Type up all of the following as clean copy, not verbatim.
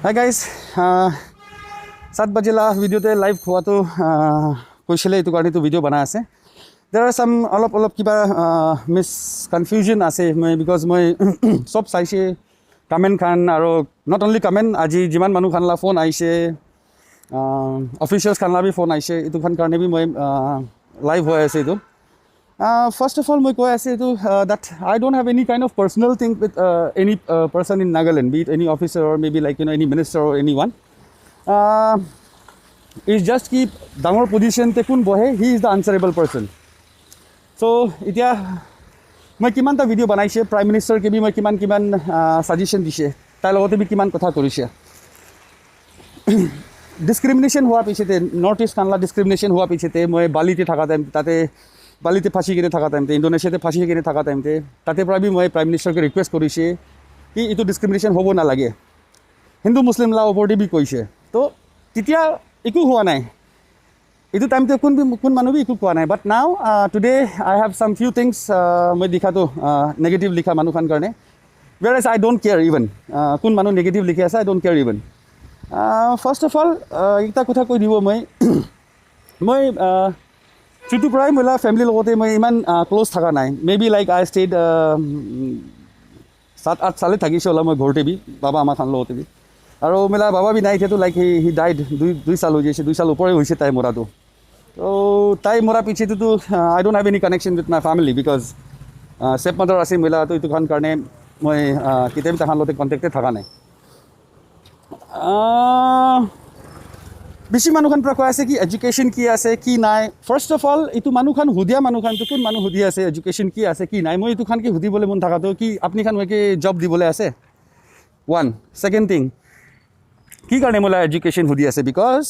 Hi guys, 7 बजेला ভিডিঅ'তে live হোৱাটো কৈছিলে এইটো কাৰণে তো ভিডিঅ' বনাই আছে there are some অলপ কিবা মিসকনফিউজন আছে because মই সব চাইছে কমেন্ট খান আৰু not only কমেন্ট আজি যিমান মানুহ খানলা ফোন আইছে অফিচিয়েলছ খানলা বি ফোন আইছে এইটো খান কাৰণে বি মই লাইভ হৈ আছে এইটো first of all মই কৈ আছে এইটো that I don't have any kind of personal thing with any person in Nagaland, be it any officer or maybe like any minister or anyone. It's just keep dangor position te kun bohe, he is the answerable person. So itia moi kiman ta video banaise prime minister ke bi moi kiman suggestion dise tai logote bi kiman kotha korise discrimination hua pichete north east kanla discrimination hua pichete moi balite thaka tate বালিতে ফাঁসি কিনে থাকা টাইমতে ইণ্ডোনেছিয়াতে ফাঁসি কিনে থাকা টাইমতে তাতে পৰা মই প্ৰাইম মিনিষ্টাৰকে ৰিকুৱেষ্ট কৰিছে কি এইটো ডিছক্ৰিমিনেশ্যন হ'ব নালাগে হিন্দু মুছলিম লা ওপৰতে বি কৈছে তো তেতিয়া একো হোৱা নাই এইটো টাইমতে কোন মানুহ বি একো কোৱা নাই but now today I have some few things মই লিখাটো নেগেটিভ লিখা মানুহখন কাৰণে whereas I don't care even কোন মানুহ নেগেটিভ লিখি আছে I don't care even first of all এটা কথা কৈ দিব মই চুটু প্ৰায় মহিলা ফেমিলিৰ লগতে মই ইমান ক্ল'জ থকা নাই মেবি লাইক আই ষ্টেড 7-8 সালে থাকিছে ওলা মই ঘৰতে বি বাবা আমাৰ খান লগতে বি আৰু মেলা বাবা বি নাই এতিয়াতো লাইক হি ডাইড 2 সাল হৈ গৈছে 2 সাল ওপৰে হৈছে তাই মৰাটো তো তাই মৰা পিছতেতো I don't have any connection with my family because step mother আছে মহিলাটো এইটো খান কাৰণে মই কেতিয়াবা তাহান লগতে কণ্টেক্টে থকা নাই বেছি মানুহখন পৰা কৈ আছে কি এডুকেশ্যন কি আছে কি নাই ফাৰ্ষ্ট অফ অল এইটো মানুহখন সুধীয়া মানুহখনটো কোন মানুহ সুধি আছে এডুকেশ্যন কি আছে কি নাই মই এইটো খানকে সুধিবলৈ মন থকাটো কি আপুনি খান মইকে জব দিবলৈ আছে ওৱান ছেকেণ্ড থিং কি কাৰণে মোলা এডুকেশ্যন সুধি আছে because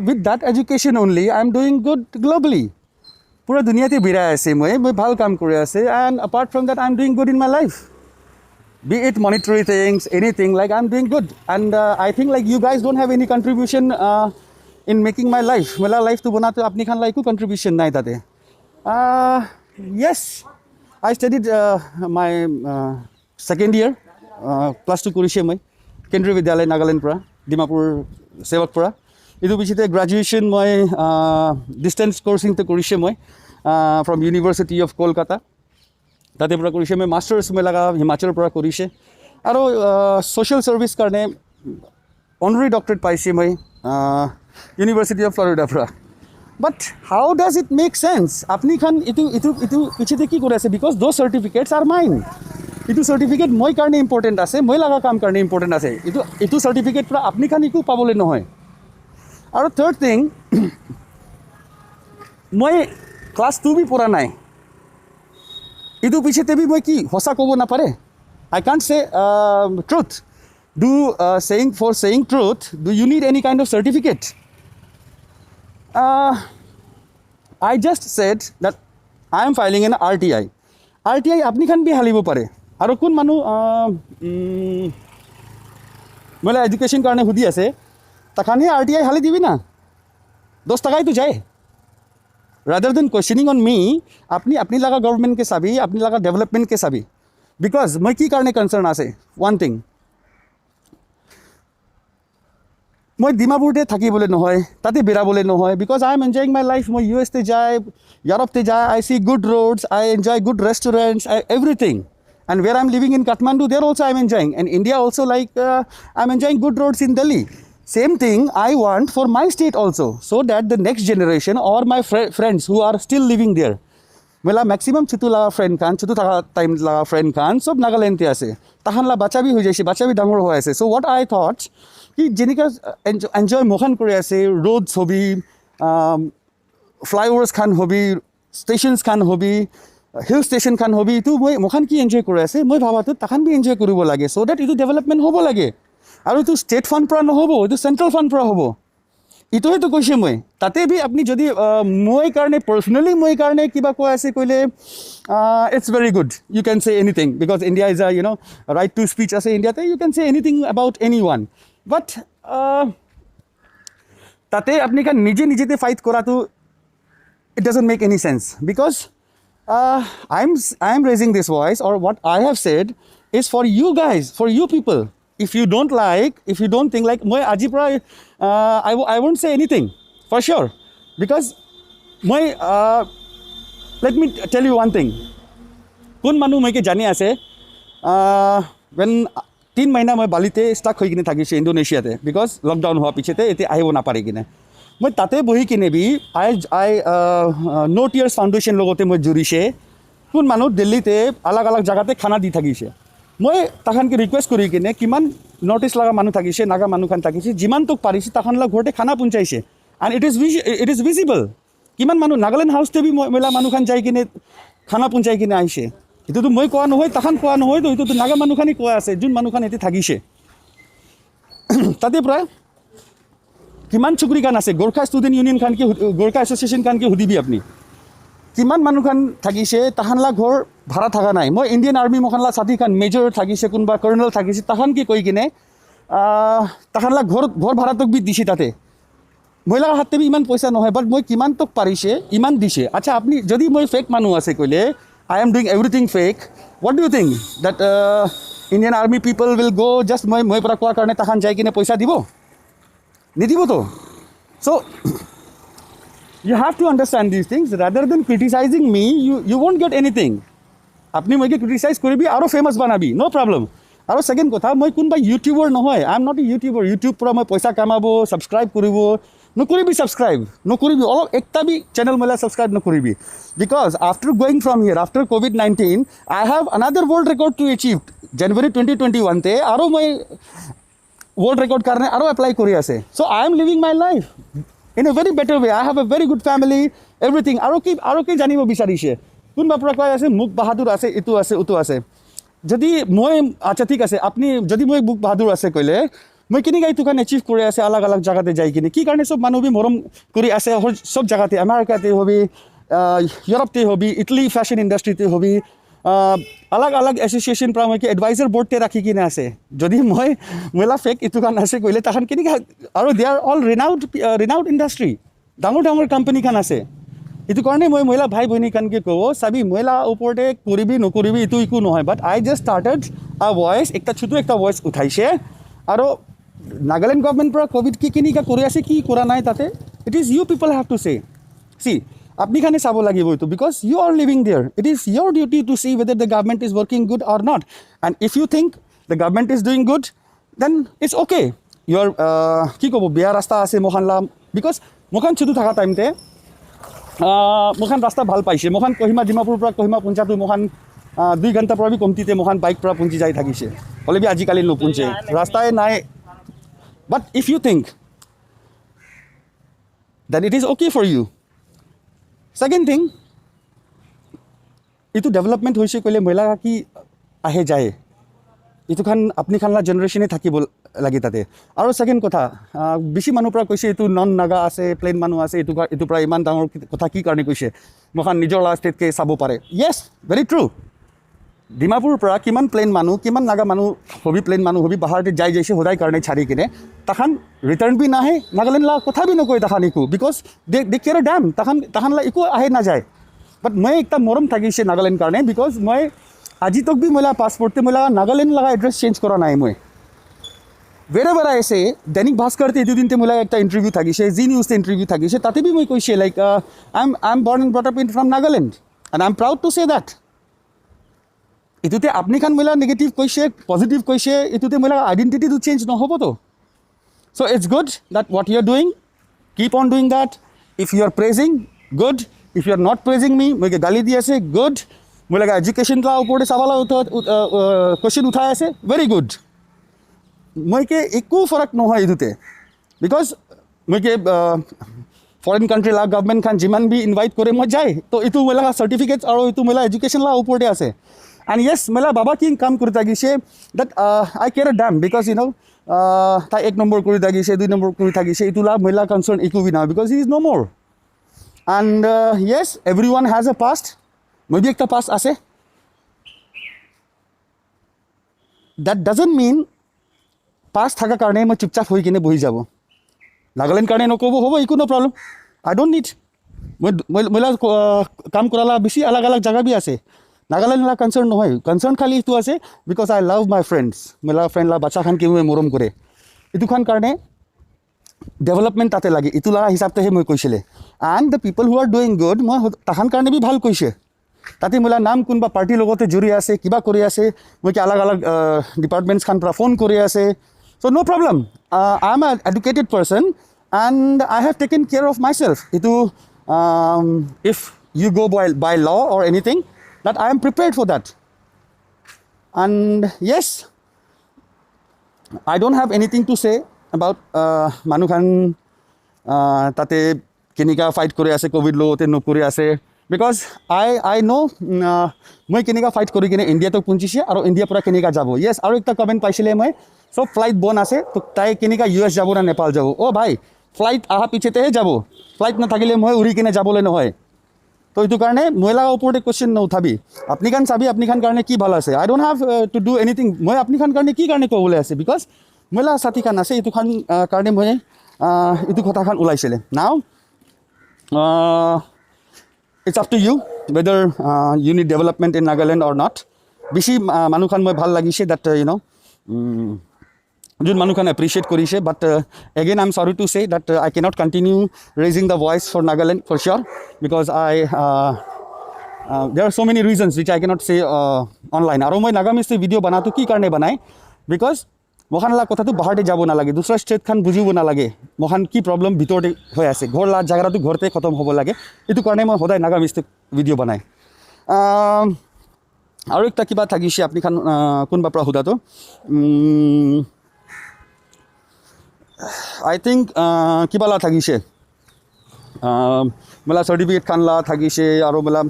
with that education only I am doing good globally পুৰা দুনিয়াতে বিৰাই আছে মই ভাল কাম কৰি আছে and apart from that I am doing good in my life be it monetary things anything like I'm doing good and I think like you guys don't have any contribution in making my life mela life to banate apni khan like contribution nai tate yes I studied my second year plus 2 korise moi kendriya vidyalay Nagaland pura Dimapur sevak pura idu bichite graduation moi distance coursing te korise moi from University of Kolkata তাতে পৰা কৰিছে মই masters মই লগা হিমাচলৰ পৰা কৰিছে আৰু social service কাৰণে অনাৰী ডক্টৰেট পাইছে মই ইউনিভাৰ্চিটি অফ ফ্লৰিডাৰ পৰা বাট হাউ ডাজ ইট মেক চেন্স আপুনি খান ইটো পিছতে কি কৰি আছে because those certificates R mine এইটো চাৰ্টিফিকেট মই কাৰণে ইম্পৰ্টেণ্ট আছে মই লগা কাম কাৰণে ইম্পৰ্টেণ্ট আছে এইটো চাৰ্টিফিকেট পৰা আপুনি খান একো পাবলৈ নহয় আৰু থাৰ্ড থিং মই ক্লাছ 2 বি পঢ়া নাই ইটো পিছতে বি মই কি সঁচা ক'ব নাপাৰে I can't say truth do for saying truth do you need any kind of certificate I just said that I am filing an RTI আপুনি খান বি হালিব পাৰে আৰু কোন মানুহ মোলে এডুকেশ্যন কাৰণে সুধি আছে তাখানে RTI হালি দিবি না 10 টাকাইতো যায় rather than questioning on me apni laga government ke sabi apni laga development ke sabi because moi ki karne concern ase one thing moi Dimapur te thaki bole nohoy tate bera bole nohoy because I am enjoying my life moi US te jai Europe te jai I see good roads I enjoy good restaurants everything and where I am living in Kathmandu there also I am enjoying and India also like I am enjoying good roads in Delhi. Same thing I want for my state also so that the next generation or my friends who are still living there mela maximum chutu la friend khan chutu thaka time la friend khan sob Nagaland te ase tahan la bacha bi hoi jaise bacha bi dangor hoi ase so what I thought ki jenika enjoy mohan kori ase roads hobi flyovers khan hobi stations khan hobi hill station khan hobi tu moi mohan ki enjoy kori ase moi bhaba tu tahan bi enjoy koribo lage so that itu development hobo lage আৰু এইটো state fund পৰা নহ'ব এইটো central fund পৰা হ'ব এইটোৱেতো কৈছে মই তাতে বি আপুনি যদি মই কাৰণে পাৰ্চনেলি মই কাৰণে কিবা কৈ আছে কৈলে it's very good you can say anything because India is a right to speech আছে ইণ্ডিয়াতে you can say anything about এনি ওৱান বাট তাতে আপুনি খান নিজেতে ফাইট কৰাটো it doesn't make any sense because I am raising this voice or what I have said is for you guys for you people if you don't like, if you don't think like, মই আজিৰ পৰা I won't say anything for sure, because মই let me tell you one thing. কোন মানুহ মইকে জানি আছে when 3 মাহিনা মই বালিতে ষ্টাক হৈ কিনে থাকিছে ইণ্ডোনেছিয়াতে, বিকজ লকডাউন হোৱাৰ পিছতে এতিয়া আহিব নাপাৰি কিনে মই তাতে বহি কিনে বি আই নো টিয়াৰ্ছ ফাউণ্ডেশ্যন লগতে মই জুৰিছে। কোন মানুহ দিল্লীতে আলাগ আলাগ জেগাতে খানা দি থাকিছে। মই তাহানকে ৰিকুৱেষ্ট কৰি কিনে কিমান নৰ্থ ইষ্ট লগা মানুহ থাকিছে, নাগা মানুহখান থাকিছে, যিমানটোক পাৰিছে তাহানলা ঘৰতে খানা পঞ্চাইছে। And it is visible. কিমান মানুহ নাগালেণ্ড হাউচতে বি মহিলা মানুহখান যাই কিনে খানা পঞ্চাই কিনে আহিছে। এইটোতো মই কোৱা নহয়, তাহান কোৱা নহয়, তো এইটোতো নাগা মানুহখানি কোৱা আছে, যোন মানুহখান এতিয়া থাকিছে। তাতে প্ৰায় কিমান চুকুৰি খান আছে, গোৰ্খা ষ্টুডেণ্ট ইউনিয়ন খানকে, গোৰ্খা এছ'চিয়েশ্যন খানকে সুধিবি আপুনি, কিমান মানুহখান থাকিছে, তাহানলা ঘৰ ভাড়া থকা নাই। মই ইণ্ডিয়ান আৰ্মি মখানলা ছাতি খান মেজৰ থাকিছে, কোনোবা কৰ্ণেল থাকিছে, তাহানকে কৈ কিনে তাহানলা ঘৰ ভাড়াটোক বি দিছে তাতে। মহিলাৰ হাতে বি ইমান পইচা নহয়, বাট মই কিমানটোক পাৰিছে ইমান দিছে। আচ্ছা, আপুনি যদি মই ফেক মানুহ আছে কৈলে, I am doing everything fake, what do you think that Indian army people will go just মই পৰা কোৱাৰ কাৰণে তাহান যাই কিনে পইচা দিব? নিদিব তো। So you have to understand these things. Rather than criticizing me, you won't get anything. আপনি মইকে ক্ৰিটিচাইজ কৰিবি আৰু ফেমাছ বানাবি, নো প্ৰব্লেম। আৰু ছেকেণ্ড কথা, মই কোনোবা ইউটিউবাৰ নহয়, I am not a YouTuber. YouTube পৰা মই পইচা কামাব, ছাবস্ক্ৰাইব কৰিব নকৰিবি, ছাবস্ক্ৰাইব নকৰিবি, অলপ একটা বি চেনেল মেলা ছাবস্ক্ৰাইব নকৰিবি। Because after going from here, after COVID-19, I have another world record to achieve. জানুৱাৰী 2021 আৰু মই ৱৰ্ল্ড ৰেকৰ্ড কাৰণে আৰু এপ্লাই কৰি আছে। So' I am living my life in a very better way. I have a very good family, everything. আৰু কি জানিব বিচাৰিছে? কোনোবা পৰা কৈ আছে মুখ বাহাদুৰ আছে, এইটো আছে, উটো আছে। যদি মই, আচ্ছা ঠিক আছে, আপুনি যদি মই মুখ বাহাদুৰ আছে কৈলে, মই কেনেকৈ এইটো কাৰণে এচিভ কৰি আছে আলাগ আলাগ জেগাতে যাই কিনে, কি কাৰণে চব মানুহ বি মৰম কৰি আছে চব জেগাতে, আমেৰিকাতে হবি, ইউৰোপতে হবি, ইটালী ফেশ্বন ইণ্ডাষ্ট্ৰিতে হবি, আলাগ আলাগ এছ'চিয়েশ্যন পৰা মই এডভাইজাৰ বৰ্ডতে ৰাখি কিনে আছে। যদি মই মহিলা ফেক এইটো কাৰণে আছে কৈলে, তাহান কেনেকৈ, আৰু দে আৰ অল ৰিনাউড ইণ্ডাষ্ট্ৰি, ডাঙৰ ডাঙৰ কোম্পানীখন আছে। এইটো কাৰণে মই মহিলা ভাই ভনীখানকে কওঁ, চাবি মহিলাৰ ওপৰতে কৰিবি নকৰিবি এইটো একো নহয়, বাট আই জাষ্ট ষ্টাৰ্টেড আ ভইচ, একটা ছোটো একটা ভইচ উঠাইছে। আৰু নাগালেণ্ড গভৰ্ণমেণ্ট পৰা ক'ভিড কি কেনেকৈ কৰি আছে, কি কৰা নাই তাতে, it is you people have to see আপনি খানে চাব লাগিব এইটো, because you are living there. It is your duty to see whether the government is working good or not, and if you think the government is doing good, then it's okay. Your কি ক'ব, বেয়া ৰাস্তা আছে মোখানলা, because মোখান চুটো থকা টাইমতে মোখান ৰাস্তা ভাল পাইছে। মোখান কহিমা ডিমাপুৰ পৰা কহিমা পঞ্চায়তো মোখান 2 ঘণ্টাৰ পৰা বি কমতিতে মোখান বাইক পৰা পুঞ্জি যাই থাকিছে, হ'লে বি আজিকালি নুপুঞ্জে, ৰাস্তাই নাই। But if you think that it is okay for you, second thing, এইটো ডেভেলপমেণ্ট হৈছে ক'লে মহিলা কি আহে যায়, এইটো খান আপুনি খানলা জেনেৰেশ্যনে থাকিব লাগে তাতে। আৰু ছেকেণ্ড কথা, বেছি মানুহৰ পৰা কৈছে এইটো নন নাগা আছে, প্লেইন মানুহ আছে, এইটোৰ পৰা ইমান ডাঙৰ কথা কি কাৰণে কৈছে, মোখান নিজৰ ষ্টেটকে চাব পাৰে। য়েছ, ভেৰি ট্ৰু। ডিমাপুৰৰ পৰা কিমান প্লেইন মানুহ, কিমান নাগা মানুহ হবি, প্লেইন মানুহ হবি, বাহাৰতে যাই যাইছে সদায় কাৰণে ছাড়ি কিনে, তাহান ৰিটাৰ্ণ বি নাহে, নাগালেণ্ড লা কথা বি নকয় তাহান একো, because they care a damn, তাহানলা একো আহে নাযায়। বাট মই একটা মৰম থাকিছে নাগালেণ্ড কাৰণে, বিকজ মই আজি তক বি মহিলা পাছপৰ্টতে মহিলা নাগালেণ্ড লগা এড্ৰেছ চেঞ্জ কৰা নাই। মই wherever I say, দৈনিক ভাস্কৰতে এই দুদিনতে মহিলা একটা ইণ্টাৰভিউ থাকিছে, জি নিউজতে ইণ্টাৰভিউ থাকিছে, তাতে বি মই কৈছে like I am born and brought up in from Nagaland and I am proud to say that. এইটোতে আপনি খান মহিলা নেগেটিভ কৈছে, পজিটিভ কৈছে, এইটোতে মহিলা আইডেণ্টিটিটো চেঞ্জ নহ'বতো। So' it's good that what you are doing, keep on doing that. If you are praising, good. If you are not praising me, মই গালি দি আছে, গুড। মহিলা এডুকেশ্যন লা ওপৰতে চাবালা কুৱেশ্যন উঠাই আছে, ভেৰি গুড। মইকে একো ফৰক নহয় এইটোতে, বিকজ মইকে ফৰেন কাণ্ট্ৰি লা গভৰ্ণমেণ্ট খান যিমান বি ইনভাইট কৰে মই যায়, তো এইটো মহিলা চাৰ্টিফিকেট আৰু এইটো মহিলা এডুকেশ্যন লা ওপৰতে আছে। And yes, mela baba king kam kuri thakise that I care a damn, because you know ta 1 number kuri thakise, 2 number kuri thakise, itula mela concern eku bina, because he is no more. And yes, everyone has a past, moi bhi ekta past ase, that doesn't mean past thaka karone moi chupchap hoi kine bohi jabo, Nagaland karone nokobo hobo eku no problem, I don't need। moi mela kam korala beshi alag alag jaga bi ase, Nagaland লা concerned নহয় concerned খালি এইটো আছে because I love my friends Mela friend লা বাচ্চাখান কি মই মৰম কৰে এইটোখান কাৰণে ডেভেলপমেণ্ট তাতে লাগে এইটো লগা হিচাপতেহে মই কৈছিলে and the people who R doing good মই তাহান কাৰণে বি ভাল কৈছে তাতে মোলা নাম কোনোবা পাৰ্টিৰ লগতে জড়ি আছে কিবা কৰি আছে মই কি আলাগ আলাগ ডিপাৰ্টমেণ্টছখান পৰা ফোন কৰি আছে so' no' problem I am an educated person and I have taken care of my self এইটো if you go' by law or anything that I am prepared for that. And yes, I don't have anything to say about Manukhan tate kenika fight kore ase COVID lote no kore ase because I know moi kenika fight kori kine India tok punchise aro India pura kenika jabo. Yes, aro ekta comment paisile moi so flight bon ase to tai kenika US jabo na Nepal jabo. Oh bhai, flight aha piche te jabo. Flight na thakile moi uri kine jabole নহয় তো এইটো কাৰণে মহিলাৰ ওপৰতে question নুঠাবি আপুনি খান চাবি আপুনি খান কাৰণে কি ভাল আছে I don't have to do anything মই আপুনি খান কাৰণে কি কাৰণে ক'বলৈ আছে বিকজ মহিলা ছাতি খান আছে এইটো খান কাৰণে মই এইটো কথাখান ওলাইছিলে now it's up to you whether you need development in Nagaland or not বেছি মানুহখান মই ভাল লাগিছে দেট ইউ ন' যোন মানুহখান এপ্ৰিচিয়েট কৰিছে but again I am sorry to say that I can't continue raising the voice for Nagaland for sure because there are so many reasons which I cannot say online আৰু মই নাগামিস্ত্ৰী video' বনাটো কি কাৰণে বনাই because মখান লা কথাটো বাহাৰতে যাব নালাগে দুসৰা ষ্টেটখান বুজিব নালাগে মখান কি প্ৰব্লেম ভিতৰতে হৈ আছে ঘৰ লা জাগাটো ঘৰতে খতম হ'ব লাগে এইটো কাৰণে মই সদায় নাগামিস্ত্ৰী ভিডিঅ' বনাই আৰু একটা কিবা থাকিছে আপুনি খান কোনবা পৰা সোধাটো I think কিবা লা থাকিছে মোলা চাৰ্টিফিকেট খান লা থাকিছে আৰু মোলা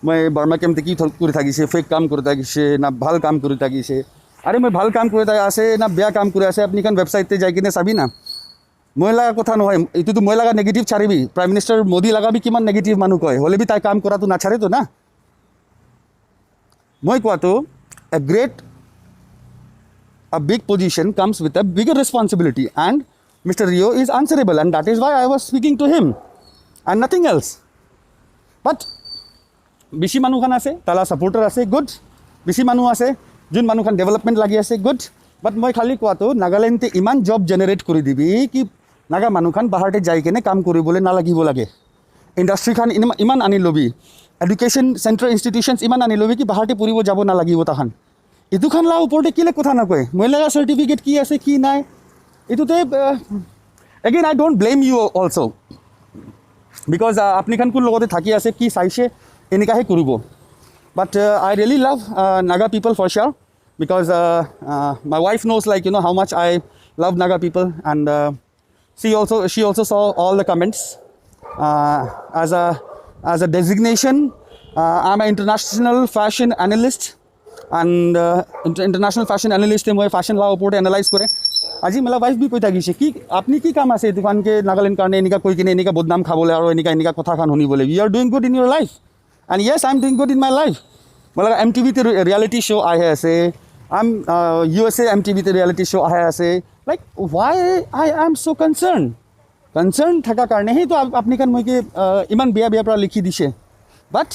মই বাৰ্মা কেম্পতে কি কৰি থাকিছে ফেক কাম কৰি থাকিছে না ভাল কাম কৰি থাকিছে আৰে মই ভাল কাম কৰি আছে না বেয়া কাম কৰি আছে আপুনি এখন ৱেবছাইটতে যাই কিনে চাবি না মই লগা কথা নহয় এইটোতো মই লগা নেগেটিভ ছাড়িবি প্ৰাইম মিনিষ্টাৰ মোদী লগাবি কিমান নেগেটিভ মানুহ কয় হ'লে বি তাই কাম কৰাটো নাছাড়েতো না মই কোৱাটো a big position comes with a bigger responsibility and Mr. Rio is answerable and that is why I was speaking to him and nothing else but বেছি মানুহখান আছে তালা ছাপোৰ্টাৰ আছে গুড বেছি মানুহ আছে যোন মানুহখান ডেভেলপমেণ্ট লাগি আছে গুড বাট মই খালি কোৱাটো নাগালেণ্ডে ইমান জব জেনেৰেট কৰি দিবি কি নাগা মানুহখান বাহাৰতে যাই কেনে কাম কৰিবলৈ নালাগিব লাগে ইণ্ডাষ্ট্ৰীখান ইমান আনি ল'বি এডুকেশ্যন চেণ্টাৰ ইনষ্টিটিউশ্যনছ ইমান আনি ল'বি কি বাহাৰতে পঢ়িব যাব নালাগিব তাহান এইটোখান লা ওপৰতে কেলে কথা নকয় মহিলাৰ চাৰ্টিফিকেট কি আছে কি নাই এইটোতে again I don't blame you also' because আপুনি খান কোন লগতে থাকি আছে কি চাইছে এনেকুৱাহে কৰিব but I really love Naga people for sure because my wife knows like you know' how much I love Naga people and she also saw all the comments as a designation I'm an international fashion analyst and international fashion analyst মই fashion law ওপৰতে analyse কৰে আজি মেলা wife B কৈ থাকিছে কি আপুনি কি কাম আছে এইটোখানকে নাগালেণ্ড কাৰণে এনেকুৱা কৈ কিনে এনেকুৱা বদনাম খাবলৈ আৰু এনেকুৱা কথাখান শুনিবলৈ you are doing good in your life and yes I am doing good in my life মই লগা MTVতে ৰিয়েলিটি শ্ব' আহে আছে USA MTVতে ৰিয়েলিটি শ্ব' আহে আছে like Y I am so' concerned থকাৰ কাৰণেহেতো আপুনি খান মই কি ইমান বেয়া পৰা লিখি দিছে but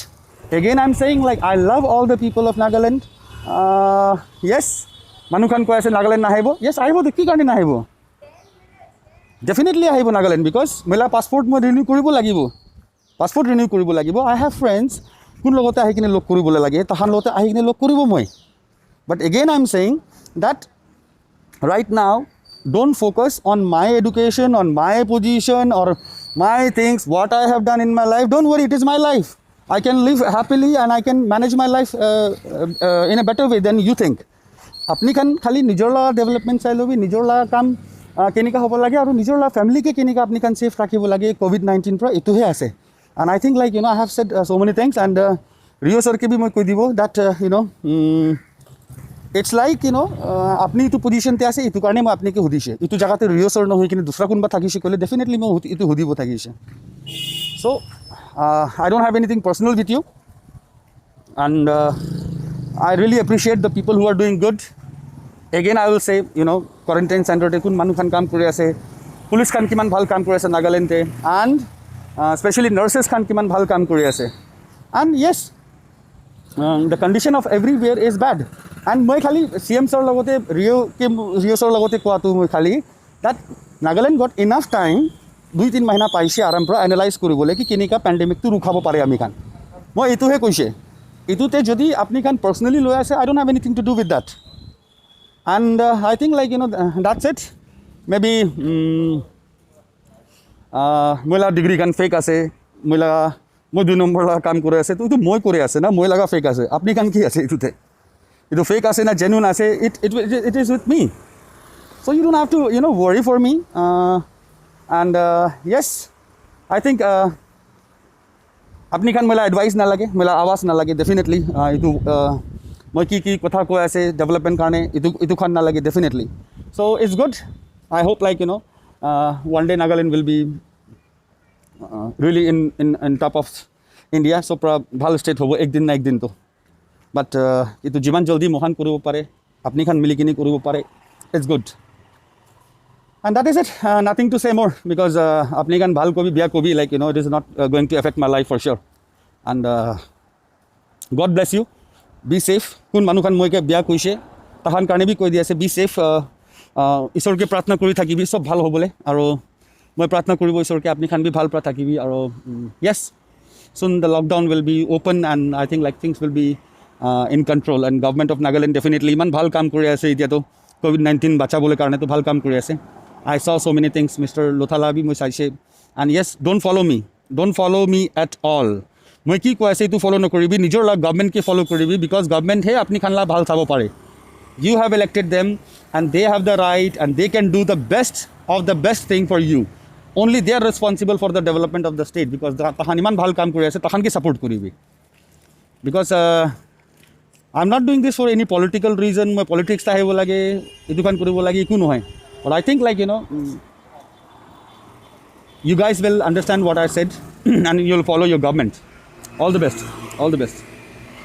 again I am saying like I love all the people of Nagaland yes মানুহখান কৈ আছে নাগালেণ্ড নাহিব য়েছ আহিবতো কি কাৰণে নাহিব ডেফিনেটলি আহিব নাগালেণ্ড বিকজ মেলা পাছপৰ্ট মই ৰিনিউ কৰিব লাগিব আই হেভ ফ্ৰেণ্ডছ কোন লগতে আহি কিনে লগ কৰিবলৈ লাগে তাহান লগতে আহি কিনে লগ কৰিব মই but again I am saying that right now don't focus on my education, on my position or my things, what I have done in my life. Don't worry, it is my life. I can live happily and I can manage my life in a better way than you think. Apni khan khali nijor la development চাই লবি nijor la কাম কেনেকা হ'ব লাগে আৰু nijor la family ke kenika apni khan safe ৰাখিব লাগে COVID-19 পৰা এটোহে আছে and I think like you know I have said so many things and Rio sir ke bhi moi কৈ দিব that you know it's like you know আপনি এইটো পজিশ্যনতে আছে এইটো কাৰণে মই আপোনাক সুধিছে এইটো জায়গাতে ৰিঅ' সৰ নহয় কিনে দুসৰা কোনবা থাকিছে ক'লে ডেফিনেটলি মই এইটো সুধিব থাকিছে so I don't have anything personal with you and I really appreciate the people who are doing good again I will say you know quarantine center te kun manu khan kaam kori ase police khan kiman bhal kaam kori ase Nagaland te and especially nurses khan kiman bhal kaam kori ase and yes the condition of everywhere is bad and মই খালি C M ছাৰৰ লগতে Rio' ছাৰৰ লগতে কোৱাটো মই খালি that Nagaland gut enough time 2-3 মাহিনা পাইছে আৰাম পৰা এনালাইজ কৰিবলৈ কি কেনেকুৱা পেণ্ডেমিকটো ৰুখাব পাৰে আমি খান মই এইটোহে কৈছে এইটোতে যদি আপুনি খান পাৰ্চনেলি লৈ আছে I don't have anything to do with that and I think like that's it may be মই লগা ডিগ্ৰী খান ফেক আছে মই 2 নম্বৰ লগা কাম কৰি আছে এইটো মই কৰি আছে না মই লগা ফেক আছে আপুনি খান কি আছে এইটোতে এইটো ফেক আছে না জেনুইন আছে it is with me so you don't have to worry for me and yes I think apni khan mela advice na lage mela awaaz na lage definitely itu moi ki kotha koi ase development karone itu khan na lage definitely so it's good I hope like one day Nagaland will be really in top of India so bhal state hobo ek din na ek din to but itu jiman jaldi mohan koribo pare apni khan mili kini koribo pare it's good and that is it nothing to say more because apni kan bhal kobi biya kobi like it is not going to affect my life for sure and God bless you be safe kun manu kan moi ke biya koise tahan karne bi koi di ase be safe ishor ke prarthna kori thakibi sob bhal hobole aro moi prarthna koribo ishor ke apni khan bi bhal pra thakibi aro yes soon the lockdown will be open and I think like things will be in control and government of Nagaland definitely iman bhal kaam kori ase etia to COVID-19 bachhabole karone to bhal kaam kori ase I saw so many things Mr. Lothala bhi moi saise and yes don't follow me at all moi ki koi ase tu follow no koribi nijor la government ke follow koribi because government he apni khan la bhal thabo pare you have elected them and they have the right and they can do the best of the best thing for you only they are responsible for the development of the state because tahan iman bhal kaam kori ase tahan ki support koribi because I'm not doing this for any political reason moi politics ta hebo lage edu kan koribo lage iku nohoy but I think like you guys will understand what I said and you'll follow your government all the best